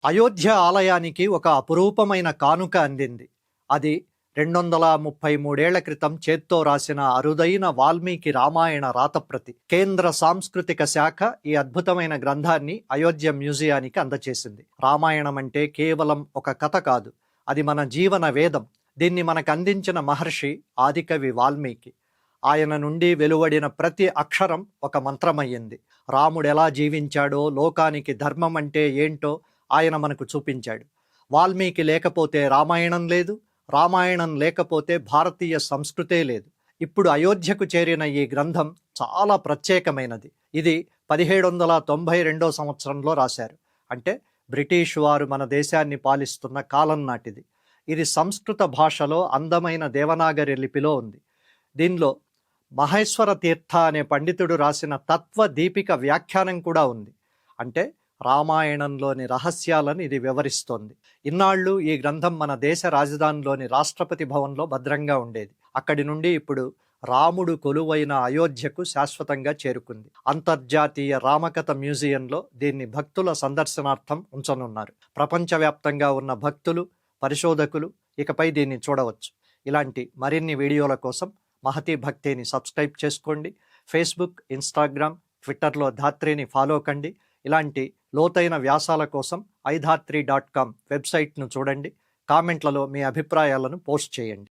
అయోధ్య ఆలయానికి ఒక అపురూపమైన కానుక అందింది. అది 233 క్రితం చేత్తో రాసిన అరుదైన వాల్మీకి రామాయణ రాతప్రతి. కేంద్ర సాంస్కృతిక శాఖ ఈ అద్భుతమైన గ్రంథాన్ని అయోధ్య మ్యూజియానికి అందచేసింది. రామాయణం అంటే కేవలం ఒక కథ కాదు, అది మన జీవన వేదం. దీన్ని మనకు అందించిన మహర్షి ఆదికవి వాల్మీకి. ఆయన నుండి వెలువడిన ప్రతి అక్షరం ఒక మంత్రమయ్యింది. రాముడు ఎలా జీవించాడో, లోకానికి ధర్మం అంటే ఏంటో ఆయన మనకు చూపించాడు. వాల్మీకి లేకపోతే రామాయణం లేదు, రామాయణం లేకపోతే భారతీయ సంస్కృతే లేదు. ఇప్పుడు అయోధ్యకు చేరిన ఈ గ్రంథం చాలా ప్రత్యేకమైనది. ఇది 1792 సంవత్సరంలో రాశారు. అంటే బ్రిటిష్ వారు మన దేశాన్ని పాలిస్తున్న కాలం నాటిది. ఇది సంస్కృత భాషలో అందమైన దేవనాగరి లిపిలో ఉంది. దీనిలో మహేశ్వర తీర్థ అనే పండితుడు రాసిన తత్వ దీపిక వ్యాఖ్యానం కూడా ఉంది. అంటే రామాయణంలోని రహస్యాలను ఇది వివరిస్తోంది. ఇన్నాళ్ళు ఈ గ్రంథం మన దేశ రాజధానిలోని రాష్ట్రపతి భవన్లో భద్రంగా ఉండేది. అక్కడి నుండి ఇప్పుడు రాముడు కొలువైన అయోధ్యకు శాశ్వతంగా చేరుకుంది. అంతర్జాతీయ రామకథ మ్యూజియంలో దీన్ని భక్తుల సందర్శనార్థం ఉంచనున్నారు. ప్రపంచవ్యాప్తంగా ఉన్న భక్తులు, పరిశోధకులు ఇకపై దీన్ని చూడవచ్చు. ఇలాంటి మరిన్ని వీడియోల కోసం మహతి భక్తిని సబ్స్క్రైబ్ చేసుకోండి. ఫేస్బుక్, ఇన్స్టాగ్రామ్, ట్విట్టర్లో ధాత్రిని ఫాలో కండి. ఇలాంటి లోతైన వ్యాసాల కోసం iDhatri.com వెబ్సైట్ను చూడండి. కామెంట్లలో మీ అభిప్రాయాలను పోస్ట్ చేయండి.